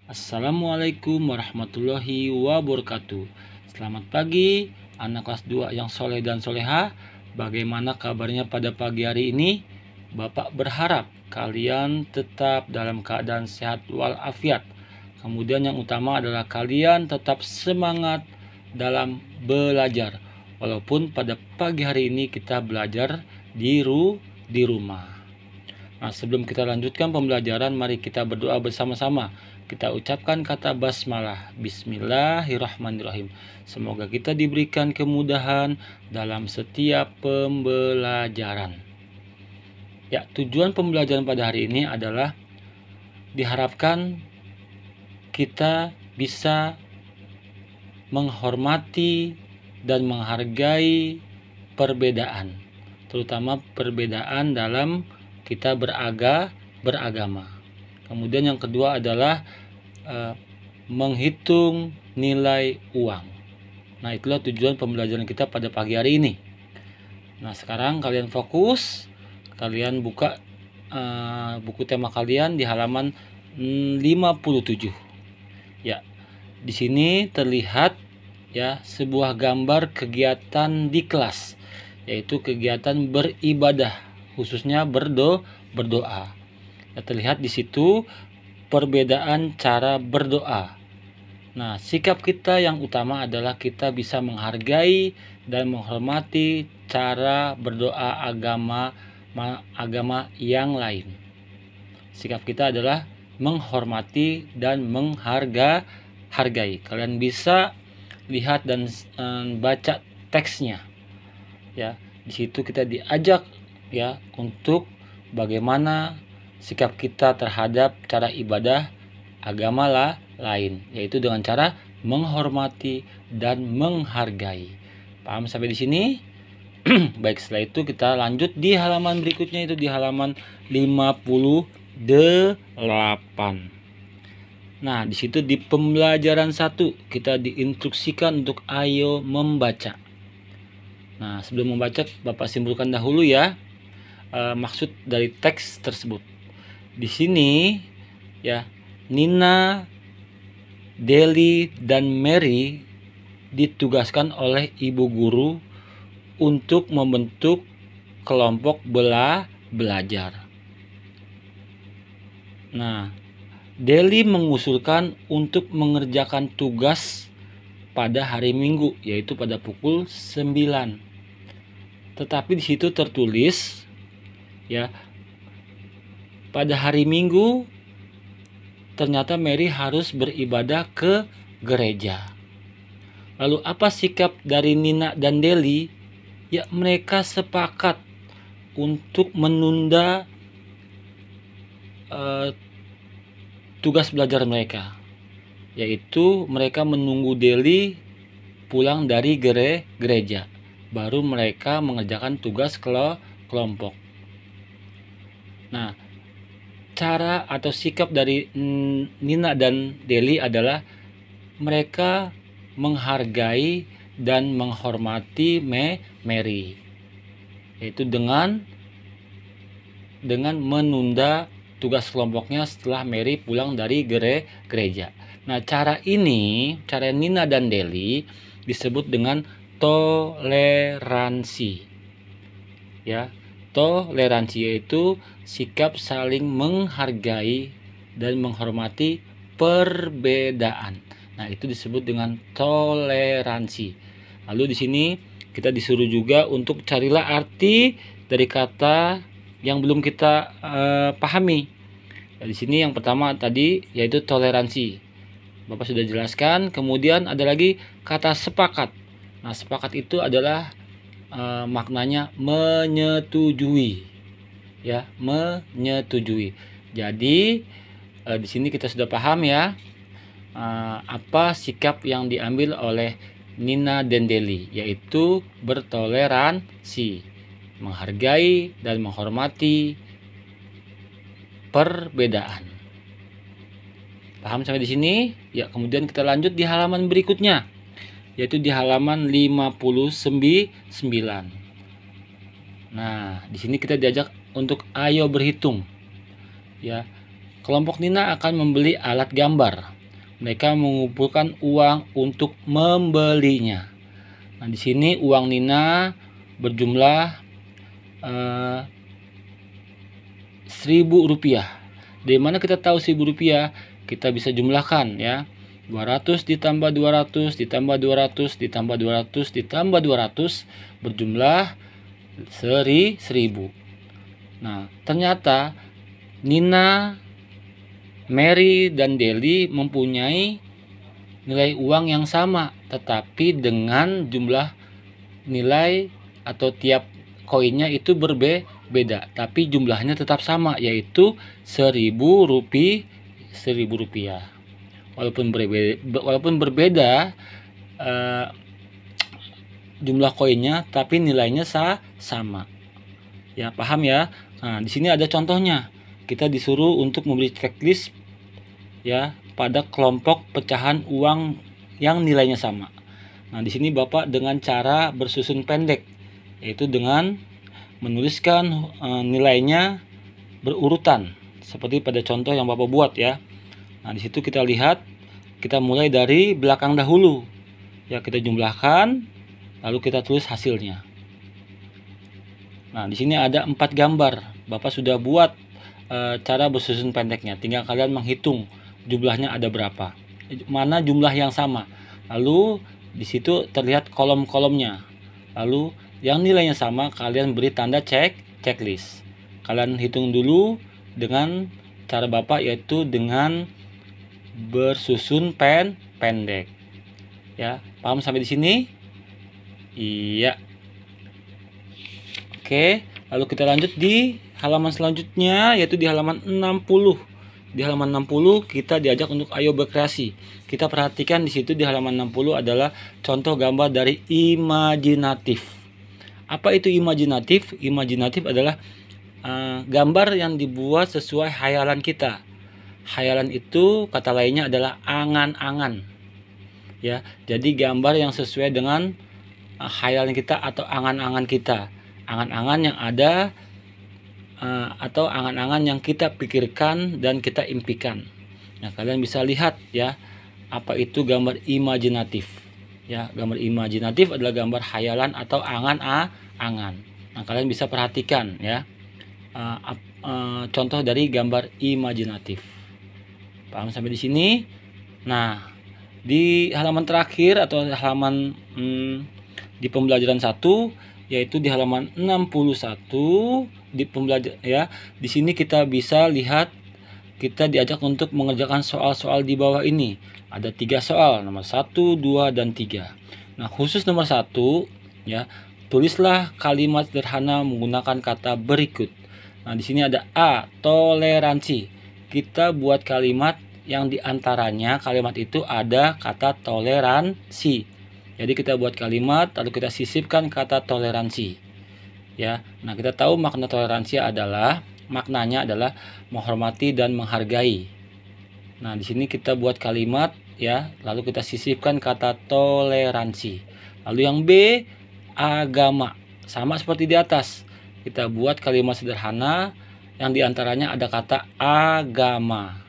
Assalamualaikum warahmatullahi wabarakatuh. Selamat pagi anak kelas 2 yang soleh dan soleha. Bagaimana kabarnya pada pagi hari ini? Bapak berharap kalian tetap dalam keadaan sehat walafiat. Kemudian yang utama adalah kalian tetap semangat dalam belajar. Walaupun pada pagi hari ini kita belajar di rumah. Nah, sebelum kita lanjutkan pembelajaran, mari kita berdoa bersama-sama. Kita ucapkan kata basmalah. Bismillahirrahmanirrahim. Semoga kita diberikan kemudahan dalam setiap pembelajaran. Ya, tujuan pembelajaran pada hari ini adalah diharapkan kita bisa menghormati dan menghargai perbedaan, terutama perbedaan dalam kita beragama. Kemudian yang kedua adalah menghitung nilai uang. Nah, itulah tujuan pembelajaran kita pada pagi hari ini. Nah, sekarang kalian fokus, kalian buka buku tema kalian di halaman 57. Ya, di sini terlihat ya sebuah gambar kegiatan di kelas, yaitu kegiatan beribadah, khususnya berdoa. Ya, terlihat di situ perbedaan cara berdoa. Nah, sikap kita yang utama adalah kita bisa menghargai dan menghormati cara berdoa agama yang lain. Sikap kita adalah menghormati dan menghargai. Kalian bisa lihat dan baca teksnya. Ya, di situ kita diajak ya untuk bagaimana sikap kita terhadap cara ibadah agama lain, yaitu dengan cara menghormati dan menghargai. Paham sampai di sini? Baik, setelah itu kita lanjut di halaman berikutnya, itu di halaman 58. Nah, di situ di pembelajaran 1 kita diinstruksikan untuk ayo membaca. Nah, sebelum membaca, Bapak simpulkan dahulu ya maksud dari teks tersebut. Di sini ya, Nina, Deli, dan Mary ditugaskan oleh ibu guru untuk membentuk kelompok belajar. Nah, Deli mengusulkan untuk mengerjakan tugas pada hari Minggu, yaitu pada pukul 9. Tetapi di situ tertulis ya, pada hari Minggu ternyata Mary harus beribadah ke gereja. Lalu apa sikap dari Nina dan Deli? Ya, mereka sepakat untuk menunda tugas belajar mereka, yaitu mereka menunggu Deli pulang dari gereja, baru mereka mengerjakan tugas kelompok. Nah, cara atau sikap dari Nina dan Deli adalah mereka menghargai dan menghormati Mary, yaitu dengan menunda tugas kelompoknya setelah Mary pulang dari gereja. Nah, cara Nina dan Deli disebut dengan toleransi. Ya, toleransi yaitu sikap saling menghargai dan menghormati perbedaan. Nah, itu disebut dengan toleransi. Lalu di sini kita disuruh juga untuk carilah arti dari kata yang belum kita pahami. Nah, di sini yang pertama tadi yaitu toleransi. Bapak sudah jelaskan. Kemudian ada lagi kata sepakat. Nah, sepakat itu adalah maknanya menyetujui, ya, menyetujui. Jadi di sini kita sudah paham ya apa sikap yang diambil oleh Nina dan Deli, yaitu bertoleransi, menghargai dan menghormati perbedaan. Paham sampai di sini? Ya, kemudian kita lanjut di halaman berikutnya, yaitu di halaman 59. Nah, di sini kita diajak untuk ayo berhitung. Ya. Kelompok Nina akan membeli alat gambar. mereka mengumpulkan uang untuk membelinya. Nah, di sini uang Nina berjumlah 1.000 rupiah. Dari mana kita tahu 1.000 rupiah? Kita bisa jumlahkan ya. 200 ditambah 200 ditambah 200 ditambah 200 ditambah 200 berjumlah 1.000. Nah, ternyata Nina, Mary, dan Deli mempunyai nilai uang yang sama, tetapi dengan jumlah nilai atau tiap koinnya itu berbeda, tapi jumlahnya tetap sama, yaitu 1.000 rupiah. Walaupun berbeda jumlah koinnya, tapi nilainya sama. Ya, paham ya? Nah, di sini ada contohnya. Kita disuruh untuk memberi checklist ya pada kelompok pecahan uang yang nilainya sama. Nah, di sini Bapak dengan cara bersusun pendek, yaitu dengan menuliskan nilainya berurutan seperti pada contoh yang Bapak buat ya. Nah, di situ kita lihat, kita mulai dari belakang dahulu. Ya, kita jumlahkan, lalu kita tulis hasilnya. Nah, di sini ada 4 gambar. Bapak sudah buat cara bersusun pendeknya. Tinggal kalian menghitung jumlahnya ada berapa. Mana jumlah yang sama. Lalu di situ terlihat kolom-kolomnya. Lalu yang nilainya sama kalian beri tanda checklist. Kalian hitung dulu dengan cara Bapak, yaitu dengan bersusun pendek. Ya, paham sampai di sini? Iya. Oke, lalu kita lanjut di halaman selanjutnya, yaitu di halaman 60. Di halaman 60 kita diajak untuk ayo berkreasi. Kita perhatikan di situ di halaman 60 adalah contoh gambar dari imajinatif. Apa itu imajinatif? Imajinatif adalah gambar yang dibuat sesuai hayalan kita. Hayalan itu kata lainnya adalah angan-angan. Ya, jadi gambar yang sesuai dengan hayalan kita atau angan-angan kita. Angan-angan yang ada atau angan-angan yang kita pikirkan dan kita impikan. Nah, kalian bisa lihat ya, apa itu gambar imajinatif. Ya, gambar imajinatif adalah gambar hayalan atau angan-angan. Nah, kalian bisa perhatikan ya contoh dari gambar imajinatif. Paham sampai di sini? Nah, di halaman terakhir atau halaman di pembelajaran 1, yaitu di halaman 61 di pembelajaran ya. Di sini kita bisa lihat, kita diajak untuk mengerjakan soal-soal di bawah ini. Ada 3 soal, nomor 1, 2, dan 3. Nah, khusus nomor 1 ya, tulislah kalimat sederhana menggunakan kata berikut. Nah, di sini ada A, toleransi. Kita buat kalimat yang diantaranya kalimat itu ada kata toleransi. Jadi kita buat kalimat lalu kita sisipkan kata toleransi. Ya. Nah, kita tahu makna toleransi maknanya adalah menghormati dan menghargai. Nah, di sini kita buat kalimat ya, lalu kita sisipkan kata toleransi. Lalu yang B, agama. Sama seperti di atas. Kita buat kalimat sederhana yang diantaranya ada kata agama.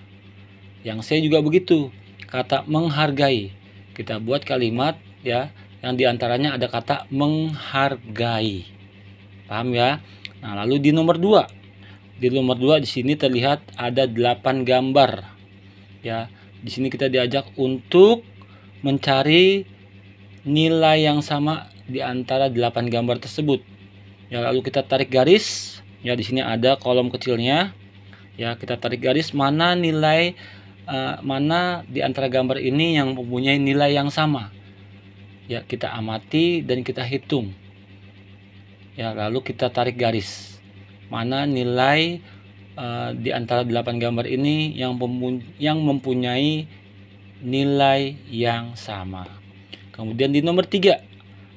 Yang C juga begitu, kata menghargai. Kita buat kalimat ya yang diantaranya ada kata menghargai. Paham ya? Nah, lalu di nomor 2. Di nomor 2 di sini terlihat ada 8 gambar. Ya, di sini kita diajak untuk mencari nilai yang sama di antara 8 gambar tersebut. Ya, lalu kita tarik garis. Ya, di sini ada kolom kecilnya. Ya, kita tarik garis mana nilai mana di antara gambar ini yang mempunyai nilai yang sama. Ya, kita amati dan kita hitung. Ya, lalu kita tarik garis. Mana nilai di antara 8 gambar ini yang mempunyai nilai yang sama. Kemudian di nomor 3,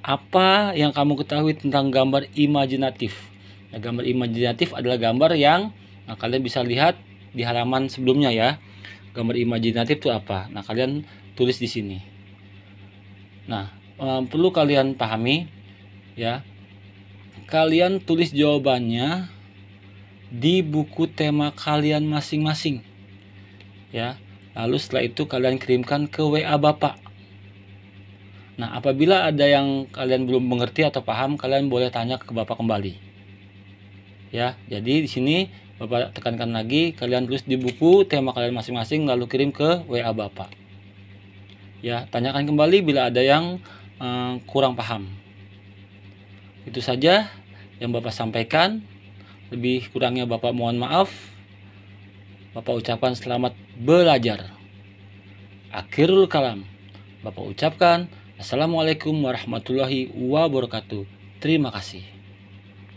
apa yang kamu ketahui tentang gambar imajinatif? Nah, gambar imajinatif adalah gambar yang kalian bisa lihat di halaman sebelumnya ya. Gambar imajinatif itu apa? Nah, kalian tulis di sini. Nah, perlu kalian pahami ya. Kalian tulis jawabannya di buku tema kalian masing-masing. Ya. Lalu setelah itu kalian kirimkan ke WA Bapak. Nah, apabila ada yang kalian belum mengerti atau paham, kalian boleh tanya ke Bapak kembali. Ya, jadi di sini Bapak tekankan lagi, kalian tulis di buku tema kalian masing-masing lalu kirim ke WA Bapak. Ya, tanyakan kembali bila ada yang kurang paham. Itu saja yang Bapak sampaikan. Lebih kurangnya Bapak mohon maaf. Bapak ucapkan selamat belajar. Akhirul kalam. Bapak ucapkan Assalamualaikum warahmatullahi wabarakatuh. Terima kasih.